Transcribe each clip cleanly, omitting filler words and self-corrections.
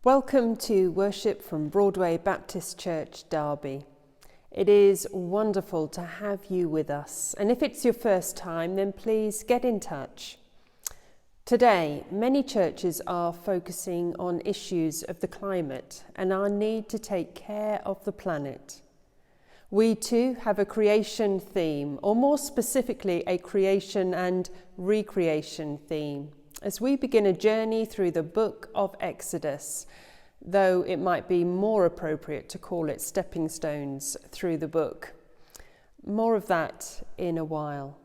Welcome to worship from Broadway Baptist Church, Derby. It is wonderful to have you with us, and if it's your first time, then please get in touch. Today, many churches are focusing on issues of the climate and our need to take care of the planet. We too have a creation theme, or more specifically, a creation and recreation theme, as we begin a journey through the book of Exodus, though it might be more appropriate to call it stepping stones through the book. More of that in a while.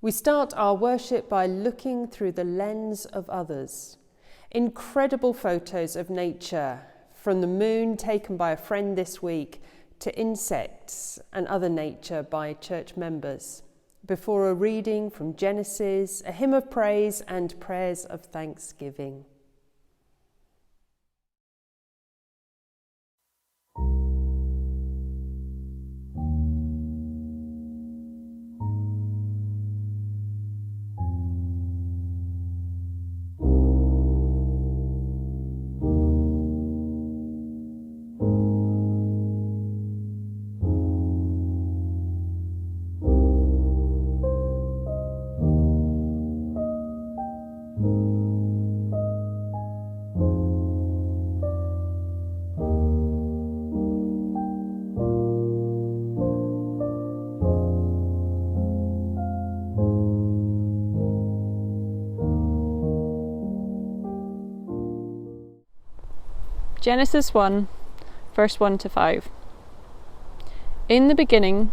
We start our worship by looking through the lens of others. Incredible photos of nature, from the moon taken by a friend this week to insects and other nature by church members, before a reading from Genesis, a hymn of praise and prayers of thanksgiving. Genesis 1, verse 1 to 5. In the beginning,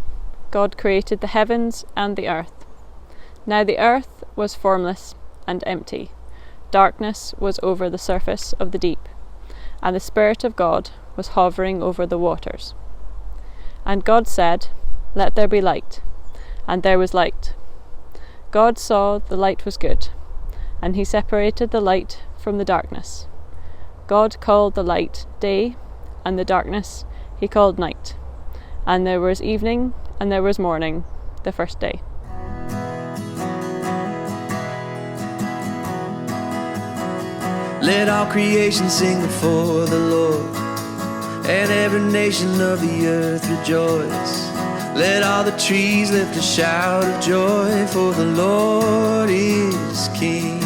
God created the heavens and the earth. Now the earth was formless and empty. Darkness was over the surface of the deep, and the Spirit of God was hovering over the waters. And God said, "Let there be light," and there was light. God saw the light was good, and he separated the light from the darkness. God called the light day, and the darkness he called night. And there was evening, and there was morning, the first day. Let all creation sing before the Lord, and every nation of the earth rejoice. Let all the trees lift a shout of joy, for the Lord is King.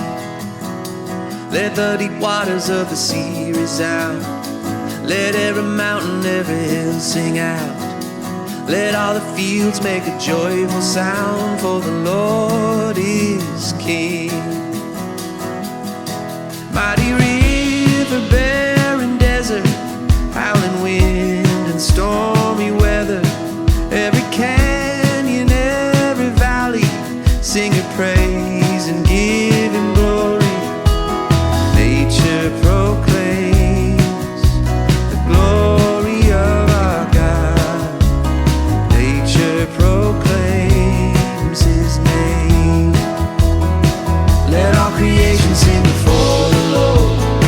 Let the deep waters of the sea resound. Let every mountain, every hill sing out. Let all the fields make a joyful sound, for the Lord is King. Mighty river, barren desert, howling wind and stormy weather. Every canyon, every valley, sing your praise and give him glory. Nature proclaims the glory of our God. Nature proclaims his name. Let all creation sing before the Lord,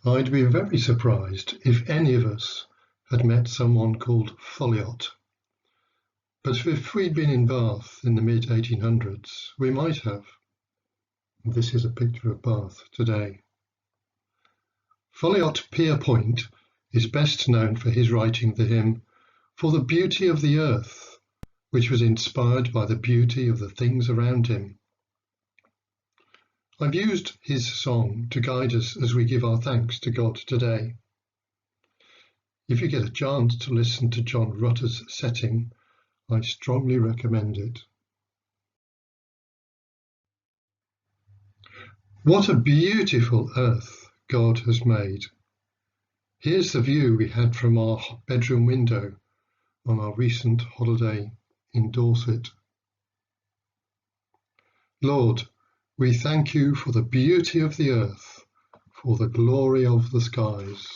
I'd be very surprised if any of us had met someone called Folliot. But if we'd been in Bath in the mid-1800s, we might have. This is a picture of Bath today. Folliot Pierpoint is best known for his writing the hymn "For the Beauty of the Earth," which was inspired by the beauty of the things around him. I've used his song to guide us as we give our thanks to God today. If you get a chance to listen to John Rutter's setting, I strongly recommend it. What a beautiful earth God has made. Here's the view we had from our bedroom window on our recent holiday in Dorset. Lord, we thank you for the beauty of the earth, for the glory of the skies.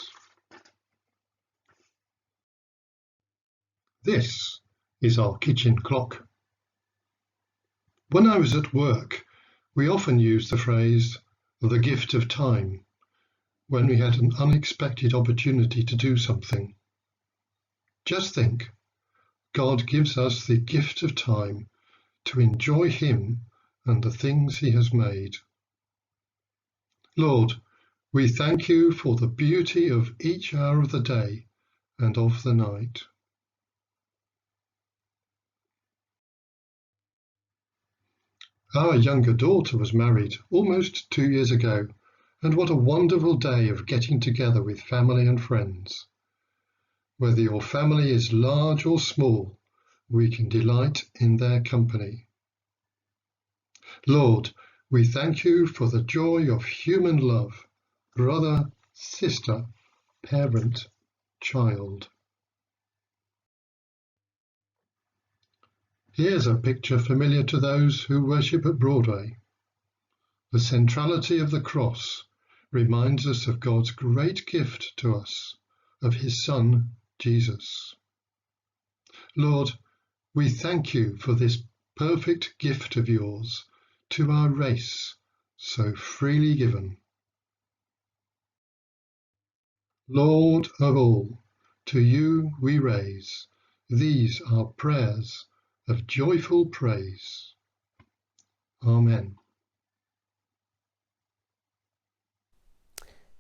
This is our kitchen clock. When I was at work, we often used the phrase, the gift of time, when we had an unexpected opportunity to do something. Just think, God gives us the gift of time to enjoy Him and the things He has made. Lord, we thank you for the beauty of each hour of the day and of the night. Our younger daughter was married almost 2 years ago, and what a wonderful day of getting together with family and friends. Whether your family is large or small, we can delight in their company. Lord, we thank you for the joy of human love, brother, sister, parent, child. Here's a picture familiar to those who worship at Broadway. The centrality of the cross reminds us of God's great gift to us, of His Son, Jesus. Lord, we thank you for this perfect gift of yours to our race, so freely given. Lord of all, to you we raise these our prayers of joyful praise. Amen.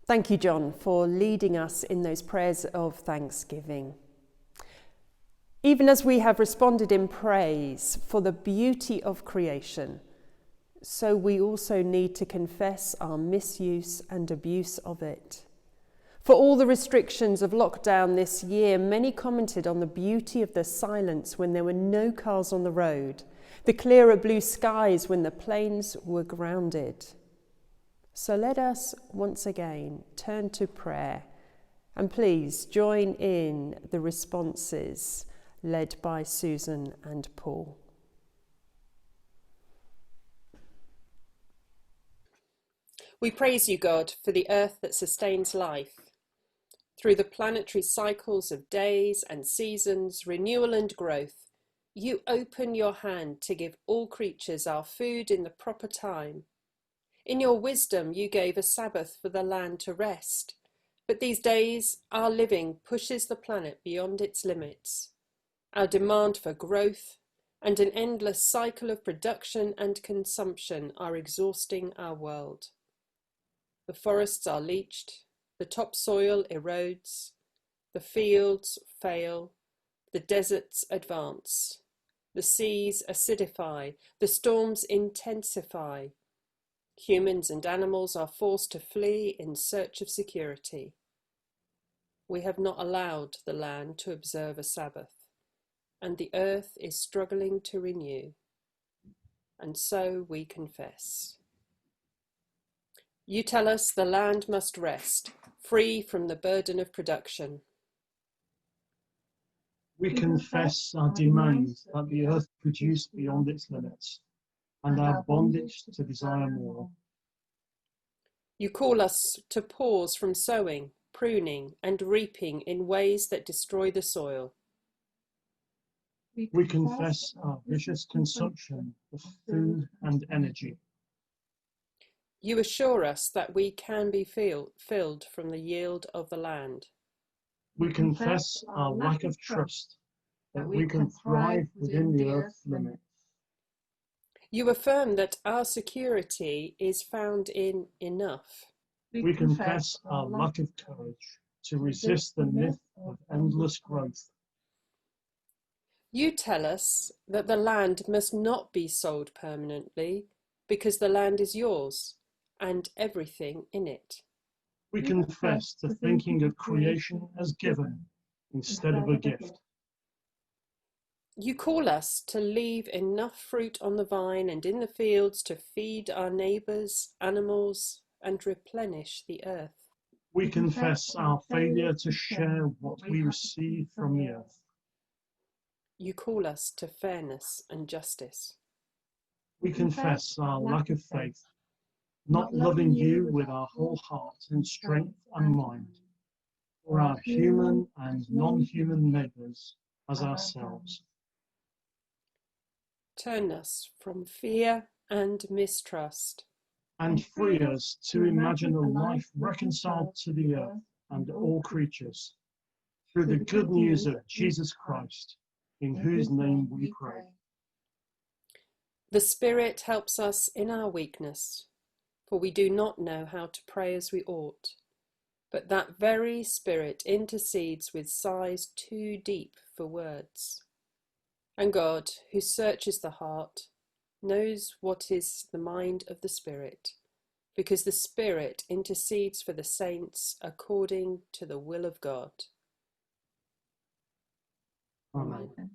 Thank you, John, for leading us in those prayers of thanksgiving. Even as we have responded in praise for the beauty of creation, so we also need to confess our misuse and abuse of it. For all the restrictions of lockdown this year, many commented on the beauty of the silence when there were no cars on the road, the clearer blue skies when the planes were grounded. So let us once again turn to prayer, and please join in the responses led by Susan and Paul. We praise you, God, for the earth that sustains life. Through the planetary cycles of days and seasons, renewal and growth, you open your hand to give all creatures our food in the proper time. In your wisdom, you gave a Sabbath for the land to rest. But these days, our living pushes the planet beyond its limits. Our demand for growth and an endless cycle of production and consumption are exhausting our world. The forests are leached, the topsoil erodes, the fields fail, the deserts advance, the seas acidify, the storms intensify. Humans and animals are forced to flee in search of security. We have not allowed the land to observe a Sabbath, and the earth is struggling to renew. And so we confess. You tell us the land must rest, free from the burden of production. We confess our demand that the earth produce beyond its limits, and our bondage to desire more. You call us to pause from sowing, pruning, and reaping in ways that destroy the soil. We confess our vicious consumption of food and energy. You assure us that we can be filled from the yield of the land. We confess our lack of trust that we can thrive within the earth's limits. You affirm that our security is found in enough. We confess our lack of courage to resist the myth of endless growth. You tell us that the land must not be sold permanently because the land is yours and everything in it. We confess to thinking of creation as given instead of a gift. You call us to leave enough fruit on the vine and in the fields to feed our neighbours, animals, and replenish the earth. We confess our failure to share what we receive from the earth. You call us to fairness and justice. We confess our lack of faith, not loving you with our whole heart and strength and mind, or our human and non-human neighbours as ourselves. Turn us from fear and mistrust. And free us to imagine a life reconciled to the earth and all creatures, through the good news of Jesus Christ, in whose name we pray. The Spirit helps us in our weakness, for we do not know how to pray as we ought. But that very Spirit intercedes with sighs too deep for words. And God, who searches the heart, knows what is the mind of the Spirit, because the Spirit intercedes for the saints according to the will of God. Amen.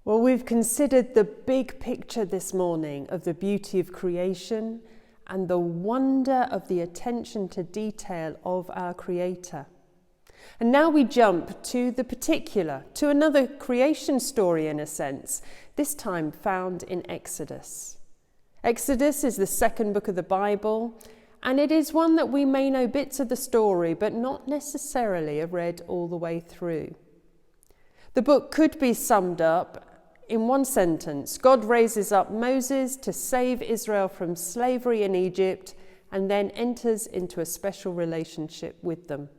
Well, we've considered the big picture this morning of the beauty of creation and the wonder of the attention to detail of our Creator. And now we jump to the particular, to another creation story in a sense, this time found in Exodus. Exodus is the second book of the Bible, and it is one that we may know bits of the story, but not necessarily have read all the way through. The book could be summed up in one sentence. God raises up Moses to save Israel from slavery in Egypt and then enters into a special relationship with them.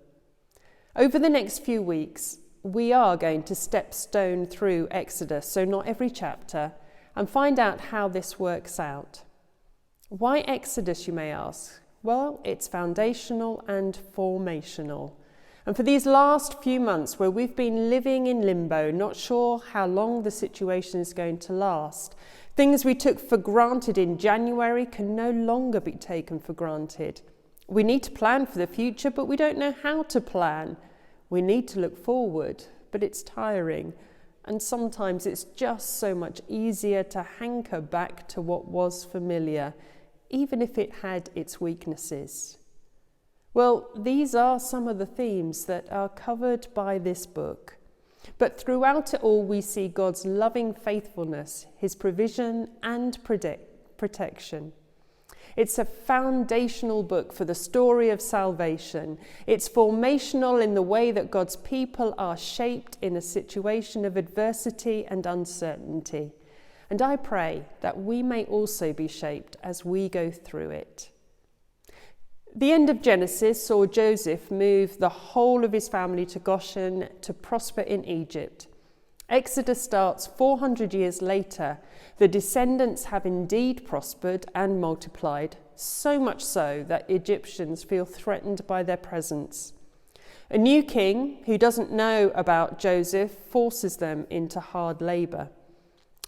Over the next few weeks, we are going to stone through Exodus, so not every chapter, and find out how this works out. Why Exodus, you may ask? Well, it's foundational and formational. And for these last few months where we've been living in limbo, not sure how long the situation is going to last, things we took for granted in January can no longer be taken for granted. We need to plan for the future, but we don't know how to plan. We need to look forward, but it's tiring. And sometimes it's just so much easier to hanker back to what was familiar, even if it had its weaknesses. Well, these are some of the themes that are covered by this book. But throughout it all, we see God's loving faithfulness, his provision and protection. It's a foundational book for the story of salvation. It's formational in the way that God's people are shaped in a situation of adversity and uncertainty. And I pray that we may also be shaped as we go through it. The end of Genesis saw Joseph move the whole of his family to Goshen to prosper in Egypt. Exodus starts 400 years later. The descendants have indeed prospered and multiplied, so much so that Egyptians feel threatened by their presence. A new king who doesn't know about Joseph forces them into hard labour.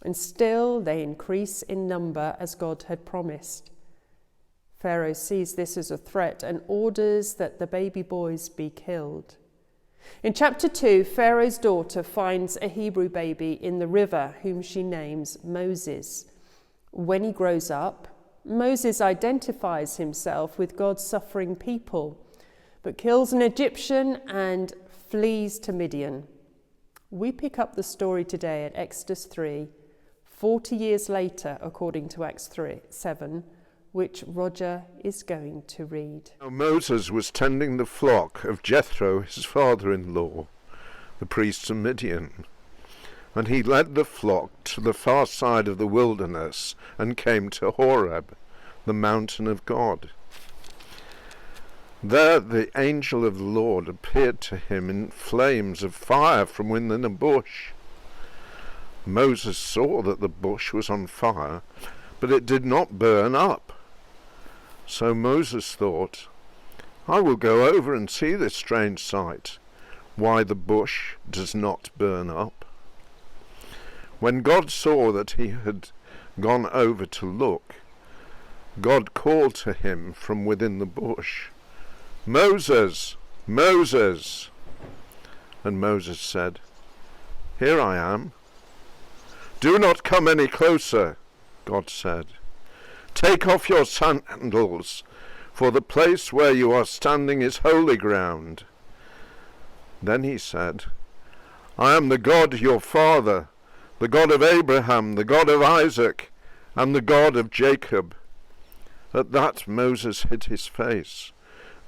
And still they increase in number as God had promised. Pharaoh sees this as a threat and orders that the baby boys be killed. In chapter 2, Pharaoh's daughter finds a Hebrew baby in the river whom she names Moses. When he grows up, Moses identifies himself with God's suffering people, but kills an Egyptian and flees to Midian. We pick up the story today at Exodus 3, 40 years later, according to Acts 7, which Roger is going to read. Now Moses was tending the flock of Jethro, his father-in-law, the priest of Midian. And he led the flock to the far side of the wilderness and came to Horeb, the mountain of God. There the angel of the Lord appeared to him in flames of fire from within a bush. Moses saw that the bush was on fire, but it did not burn up. So Moses thought, I will go over and see this strange sight, why the bush does not burn up. When God saw that he had gone over to look, God called to him from within the bush, Moses, Moses. And Moses said, Here I am. Do not come any closer, God said. Take off your sandals, for the place where you are standing is holy ground. Then he said, I am the God your father, the God of Abraham, the God of Isaac, and the God of Jacob. At that Moses hid his face,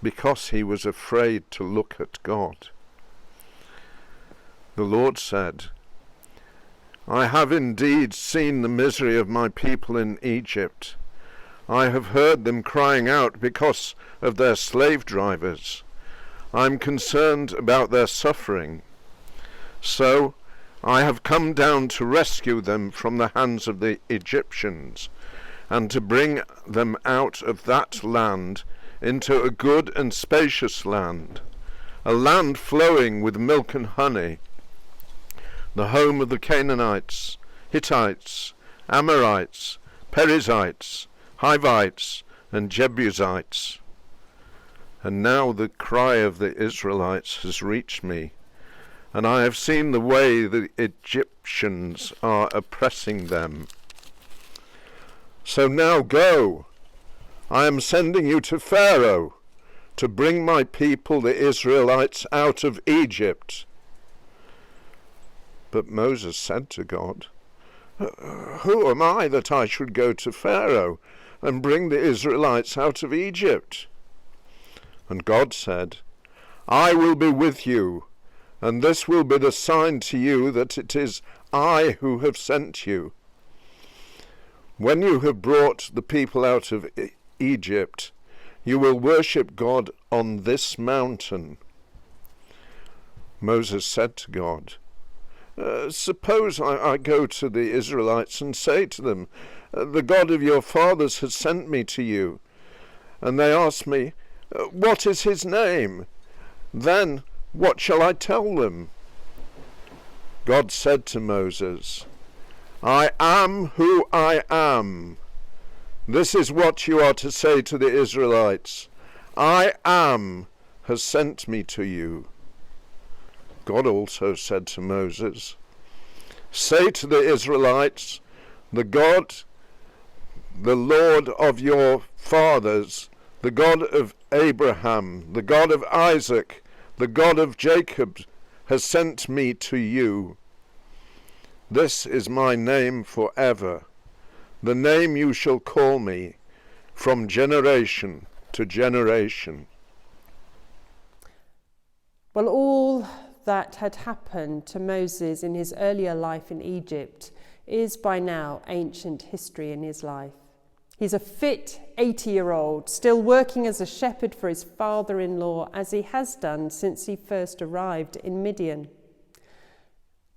because he was afraid to look at God. The Lord said, I have indeed seen the misery of my people in Egypt. I have heard them crying out because of their slave drivers. I am concerned about their suffering. So I have come down to rescue them from the hands of the Egyptians, and to bring them out of that land into a good and spacious land, a land flowing with milk and honey, the home of the Canaanites, Hittites, Amorites, Perizzites, Hivites, and Jebusites. And now the cry of the Israelites has reached me, and I have seen the way the Egyptians are oppressing them. So now go, I am sending you to Pharaoh to bring my people the Israelites out of Egypt. But Moses said to God, Who am I that I should go to Pharaoh and bring the Israelites out of Egypt? And God said, I will be with you, and this will be the sign to you that it is I who have sent you. When you have brought the people out of Egypt, you will worship God on this mountain. Moses said to God, Suppose I go to the Israelites and say to them, The God of your fathers has sent me to you. And they ask me, What is his name? Then what shall I tell them? God said to Moses, I am who I am. This is what you are to say to the Israelites. I am has sent me to you. God also said to Moses, Say to the Israelites, the God, the Lord of your fathers, the God of Abraham, the God of Isaac, the God of Jacob, has sent me to you. This is my name forever, the name you shall call me from generation to generation. Well, all that had happened to Moses in his earlier life in Egypt is by now ancient history in his life. He's a fit 80-year-old, still working as a shepherd for his father-in-law, as he has done since he first arrived in Midian.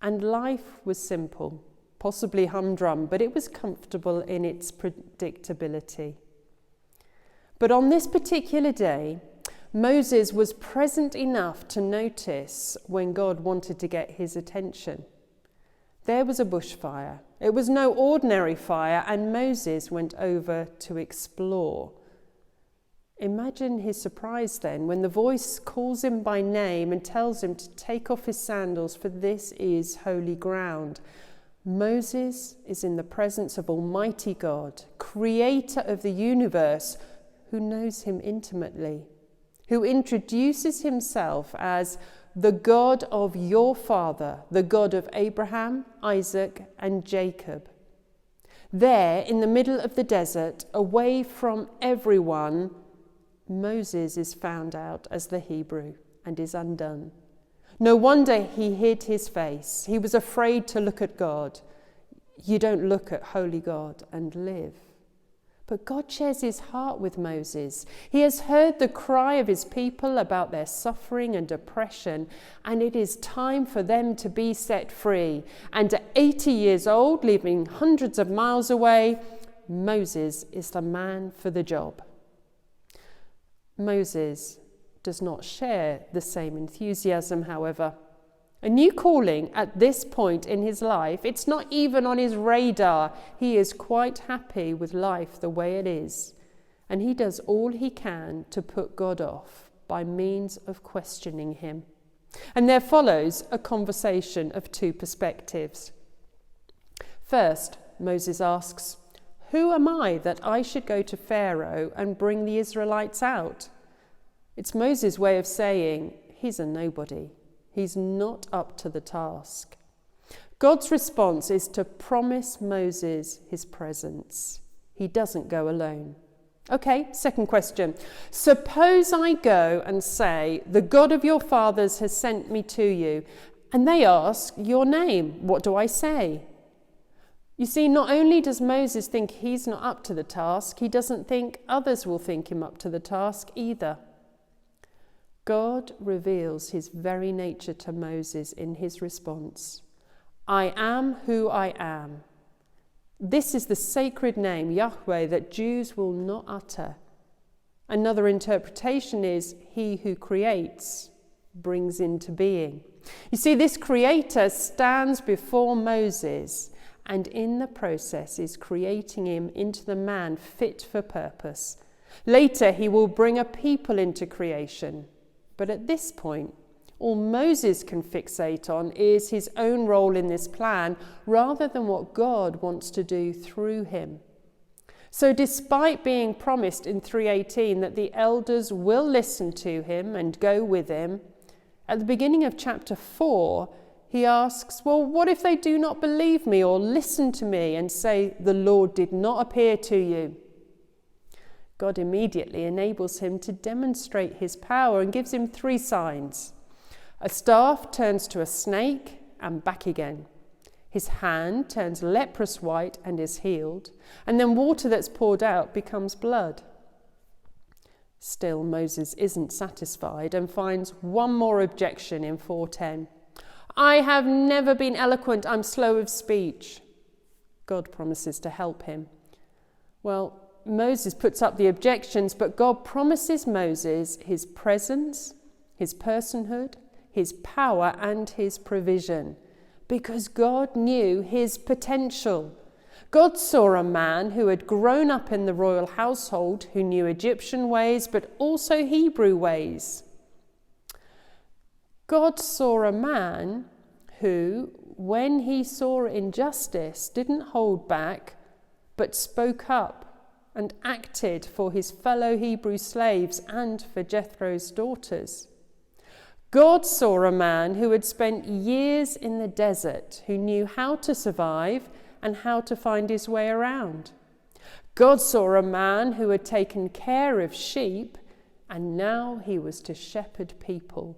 And life was simple, possibly humdrum, but it was comfortable in its predictability. But on this particular day, Moses was present enough to notice when God wanted to get his attention. There was a bushfire. It was no ordinary fire, and Moses went over to explore. Imagine his surprise then when the voice calls him by name and tells him to take off his sandals, for this is holy ground. Moses is in the presence of Almighty God, creator of the universe, who knows him intimately, who introduces himself as the God of your father, the God of Abraham, Isaac, and Jacob. There, in the middle of the desert, away from everyone, Moses is found out as the Hebrew and is undone. No wonder he hid his face. He was afraid to look at God. You don't look at holy God and live. But God shares his heart with Moses. He has heard the cry of his people about their suffering and oppression, and it is time for them to be set free. And at 80 years old, living hundreds of miles away, Moses is the man for the job. Moses does not share the same enthusiasm, however. A new calling at this point in his life, it's not even on his radar. He is quite happy with life the way it is, and he does all he can to put God off by means of questioning him. And there follows a conversation of two perspectives. First, Moses asks, "Who am I that I should go to Pharaoh and bring the Israelites out?" It's Moses' way of saying he's a nobody. He's not up to the task. God's response is to promise Moses his presence. He doesn't go alone. Okay, second question. Suppose I go and say, "The God of your fathers has sent me to you," and they ask your name. What do I say? You see, not only does Moses think he's not up to the task, he doesn't think others will think him up to the task either. God reveals his very nature to Moses in his response. I am who I am. This is the sacred name, Yahweh, that Jews will not utter. Another interpretation is he who creates brings into being. You see, this creator stands before Moses and in the process is creating him into the man fit for purpose. Later, he will bring a people into creation. But at this point, all Moses can fixate on is his own role in this plan rather than what God wants to do through him. So despite being promised in 3:18 that the elders will listen to him and go with him, at the beginning of chapter 4, he asks, well, what if they do not believe me or listen to me and say, "The Lord did not appear to you"? God immediately enables him to demonstrate his power and gives him 3 signs. A staff turns to a snake and back again. His hand turns leprous white and is healed, and then water that's poured out becomes blood. Still, Moses isn't satisfied and finds one more objection in 4:10. "I have never been eloquent, I'm slow of speech." God promises to help him. Well, Moses puts up the objections, but God promises Moses his presence, his personhood, his power, and his provision, because God knew his potential. God saw a man who had grown up in the royal household, who knew Egyptian ways, but also Hebrew ways. God saw a man who, when he saw injustice, didn't hold back, but spoke up and acted for his fellow Hebrew slaves and for Jethro's daughters. God saw a man who had spent years in the desert, who knew how to survive and how to find his way around. God saw a man who had taken care of sheep, and now he was to shepherd people.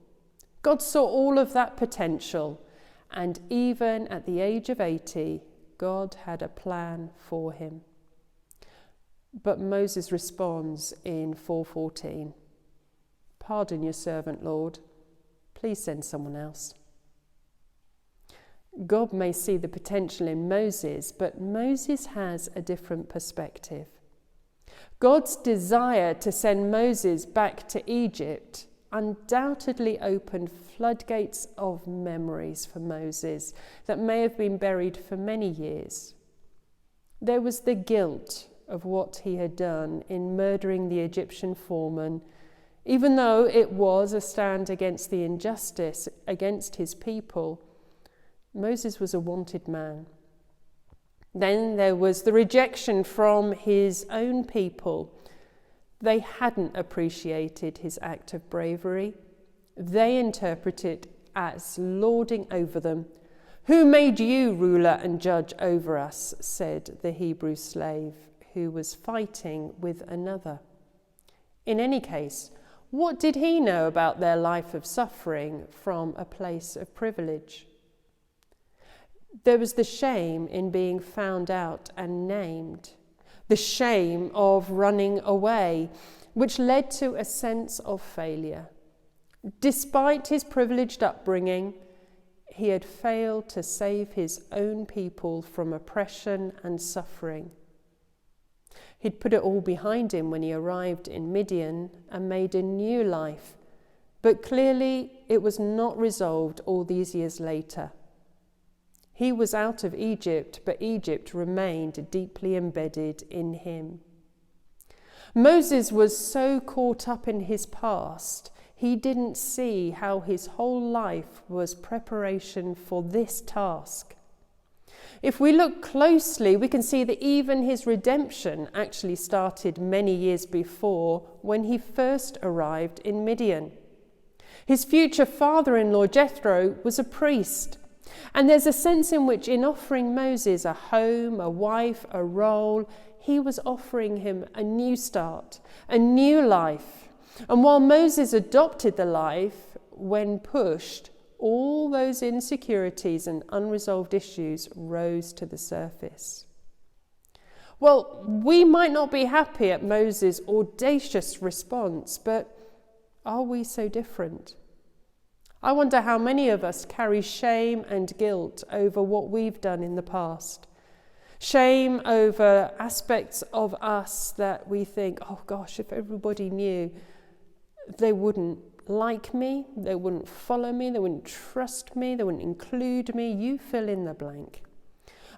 God saw all of that potential, and even at the age of 80, God had a plan for him. But Moses responds in 4:14, "Pardon your servant, Lord. Please send someone else." God may see the potential in Moses, but Moses has a different perspective. God's desire to send Moses back to Egypt undoubtedly opened floodgates of memories for Moses that may have been buried for many years. There was the guilt of what he had done in murdering the Egyptian foreman, even though it was a stand against the injustice against his people. Moses was a wanted man. Then there was the rejection from his own people. They hadn't appreciated his act of bravery. They interpreted it as lording over them. "Who made you ruler and judge over us?" said the Hebrew slave who was fighting with another. In any case, what did he know about their life of suffering from a place of privilege? There was the shame in being found out and named, the shame of running away, which led to a sense of failure. Despite his privileged upbringing, he had failed to save his own people from oppression and suffering. He'd put it all behind him when he arrived in Midian and made a new life, but clearly it was not resolved all these years later. He was out of Egypt, but Egypt remained deeply embedded in him. Moses was so caught up in his past, he didn't see how his whole life was preparation for this task. If we look closely, we can see that even his redemption actually started many years before, when he first arrived in Midian. His future father-in-law Jethro was a priest, and there's a sense in which, in offering Moses a home, a wife, a role, he was offering him a new start, a new life. And while Moses adopted the life, when pushed, all those insecurities and unresolved issues rose to the surface. Well, we might not be happy at Moses' audacious response, but are we so different? I wonder how many of us carry shame and guilt over what we've done in the past. Shame over aspects of us that we think, oh gosh, if everybody knew, they wouldn't like me, they wouldn't follow me, they wouldn't trust me, they wouldn't include me, you fill in the blank.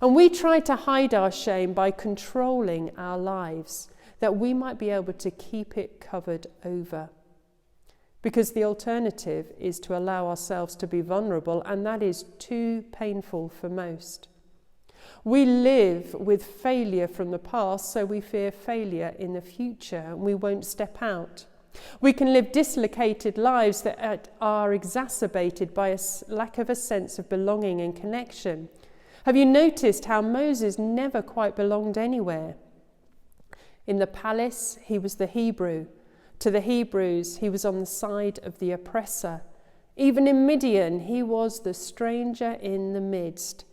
And we try to hide our shame by controlling our lives, that we might be able to keep it covered over. Because the alternative is to allow ourselves to be vulnerable, and that is too painful for most. We live with failure from the past, so we fear failure in the future, and we won't step out. We can live dislocated lives that are exacerbated by a lack of a sense of belonging and connection. Have you noticed how Moses never quite belonged anywhere? In the palace, he was the Hebrew. To the Hebrews, he was on the side of the oppressor. Even in Midian, he was the stranger in the midst.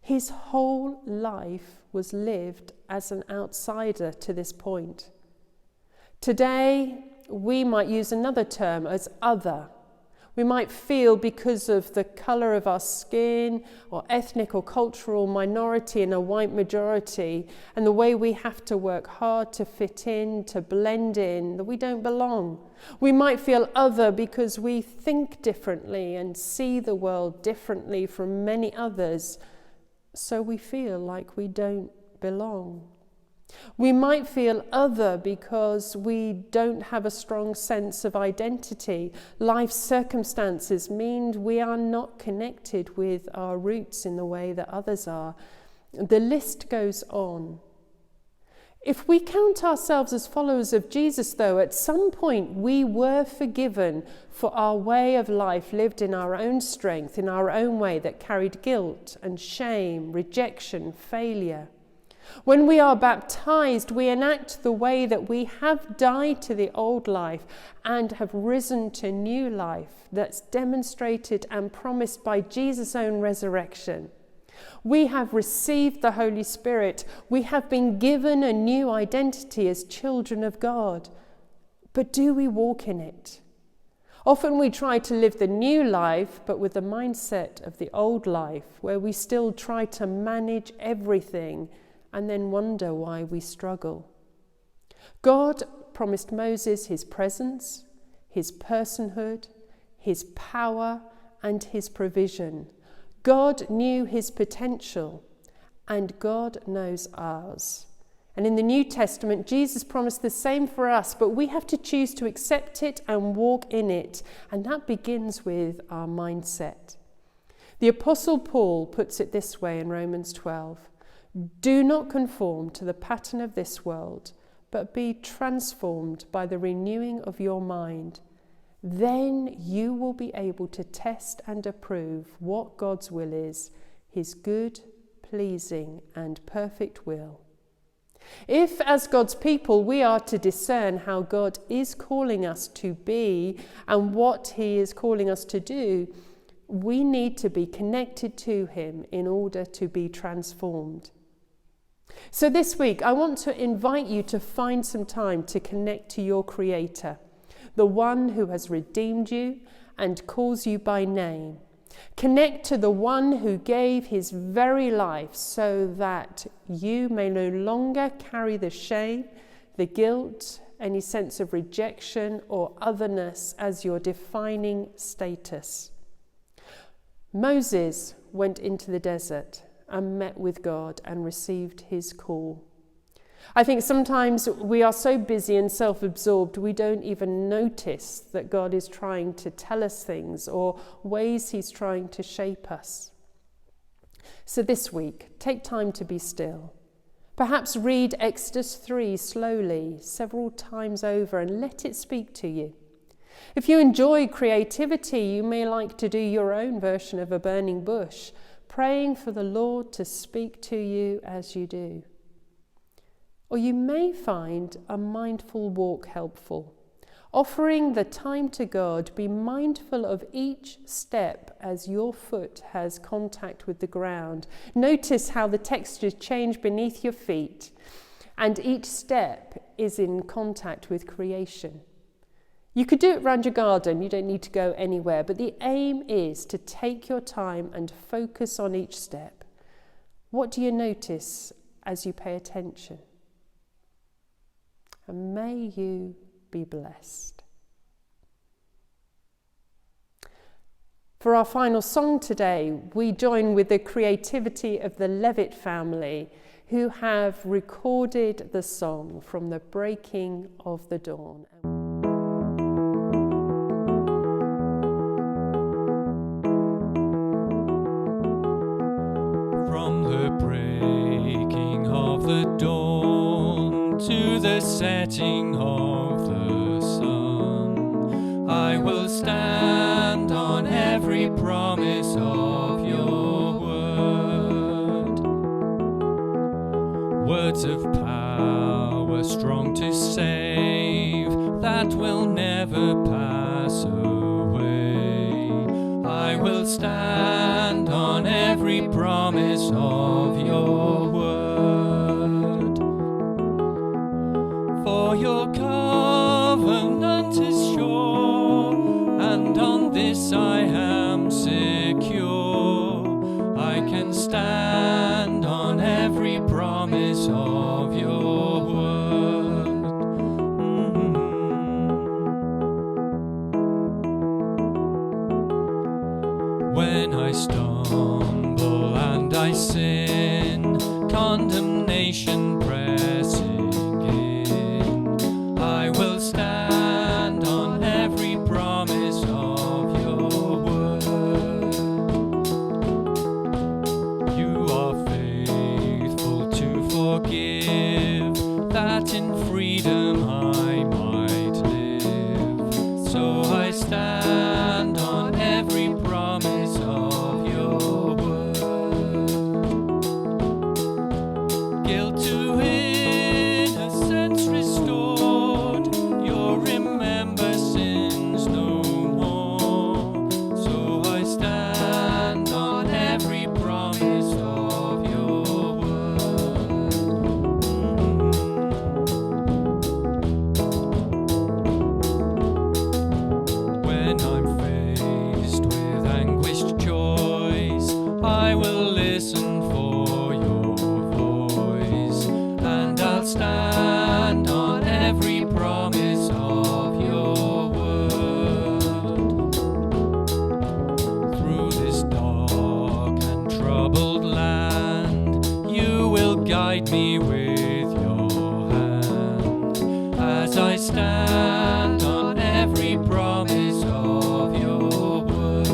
His whole life was lived as an outsider to this point. Today, we might use another term as other. We might feel, because of the colour of our skin or ethnic or cultural minority in a white majority, and the way we have to work hard to fit in, to blend in, that we don't belong. We might feel other because we think differently and see the world differently from many others, so we feel like we don't belong. We might feel other because we don't have a strong sense of identity. Life circumstances mean we are not connected with our roots in the way that others are. The list goes on. If we count ourselves as followers of Jesus, though, at some point we were forgiven for our way of life lived in our own strength, in our own way, that carried guilt and shame, rejection, failure. When we are baptized, we enact the way that we have died to the old life and have risen to new life that's demonstrated and promised by Jesus' own resurrection. We have received the Holy Spirit. We have been given a new identity as children of God. But do we walk in it? Often we try to live the new life, but with the mindset of the old life, where we still try to manage everything and then wonder why we struggle. God promised Moses his presence, his personhood, his power, and his provision. God knew his potential, and God knows ours. And in the New Testament, Jesus promised the same for us, but we have to choose to accept it and walk in it, and that begins with our mindset. The Apostle Paul puts it this way in Romans 12. Do not conform to the pattern of this world, but be transformed by the renewing of your mind. Then you will be able to test and approve what God's will is, his good, pleasing, and perfect will. If, as God's people, we are to discern how God is calling us to be and what he is calling us to do, we need to be connected to him in order to be transformed. So this week, I want to invite you to find some time to connect to your Creator, the one who has redeemed you and calls you by name. Connect to the one who gave his very life so that you may no longer carry the shame, the guilt, any sense of rejection or otherness as your defining status. Moses went into the desert and met with God and received his call. I think sometimes we are so busy and self-absorbed we don't even notice that God is trying to tell us things or ways he's trying to shape us. So this week, take time to be still. Perhaps read Exodus 3 slowly, several times over, and let it speak to you. If you enjoy creativity, you may like to do your own version of a burning bush, praying for the Lord to speak to you as you do. Or you may find a mindful walk helpful. Offering the time to God, be mindful of each step as your foot has contact with the ground. Notice how the textures change beneath your feet, and each step is in contact with creation. You could do it around your garden, you don't need to go anywhere, but the aim is to take your time and focus on each step. What do you notice as you pay attention? And may you be blessed. For our final song today, we join with the creativity of the Levitt family, who have recorded the song From the Breaking of the Dawn. From the breaking of the dawn to the setting of the sun, I will stand on every promise of your word. Words of power strong to save, that will never pass away. I will stand on every promise of your word. For your covenant is sure, and on this I am secure. I can stand on every promise of your word. When I stumble and I sin, condemnation pressing in, I will stand on every promise of your word. You are faithful to forgive, that in freedom I might live. So I stand on every promise of your word. Guilt to innocence restored, you'll remember sins no more. So I stand on every promise of your word. When I'm faced with anguished choice, I will listen for your voice, and I'll stand on every promise of your word. Through this dark and troubled land, you will guide me with your hand, as I stand on every promise of your word.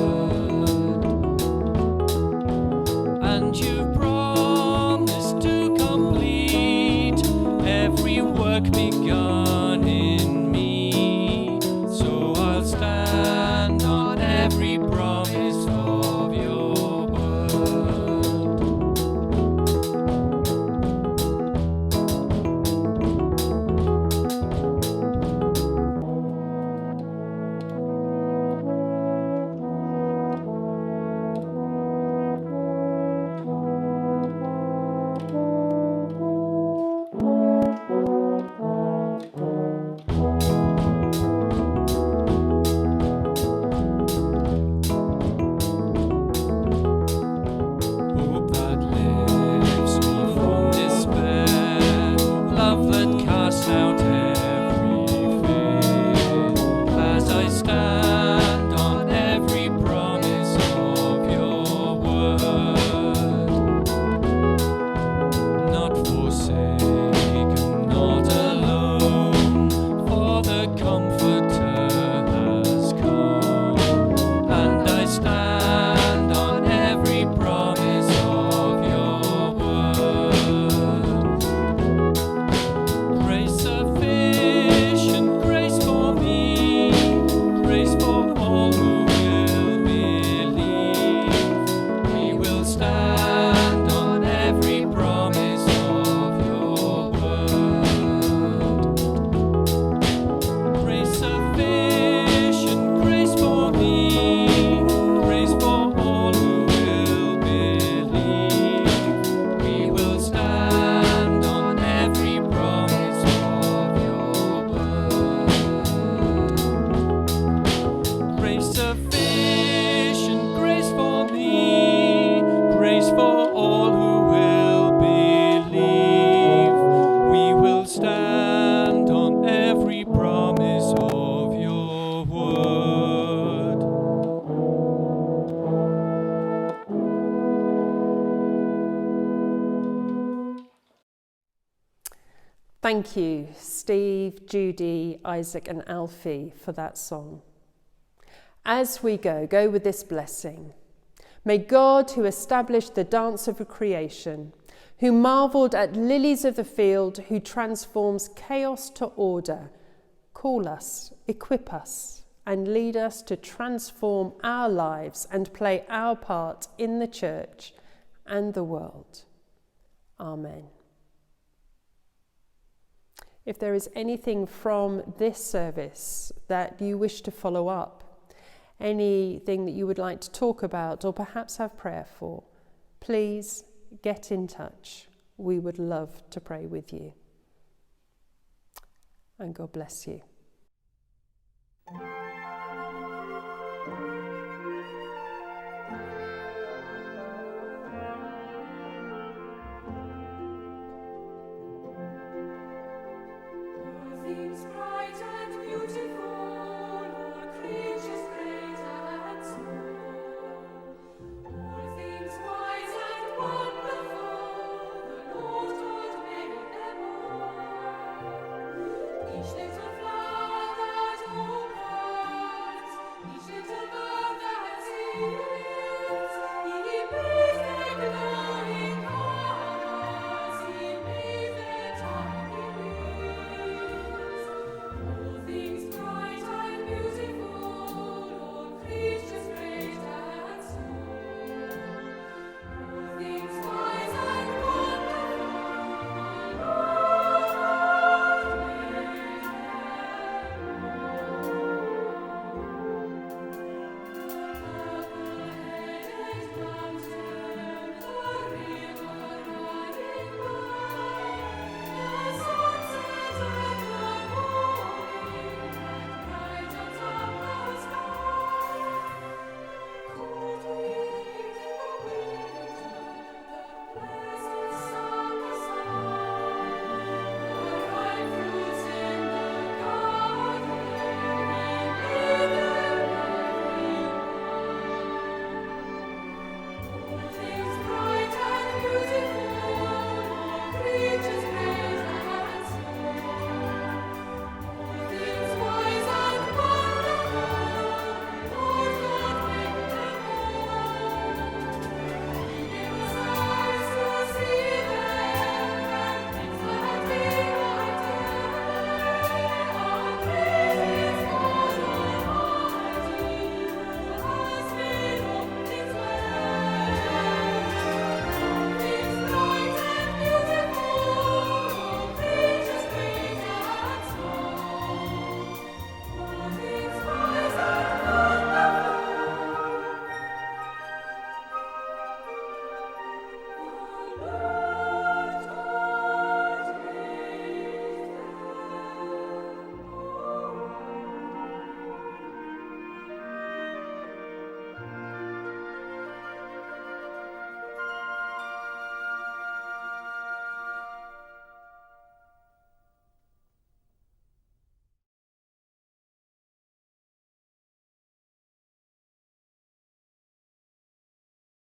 And you promised to complete every work begun in me. So I'll stand on every promise of your word. Thank you, Steve, Judy, Isaac and Alfie, for that song. As we go with this blessing. May God, who established the dance of creation, who marvelled at lilies of the field, who transforms chaos to order, call us, equip us, and lead us to transform our lives and play our part in the church and the world. Amen. If there is anything from this service that you wish to follow up, anything that you would like to talk about or perhaps have prayer for, please get in touch. We would love to pray with you. And God bless you.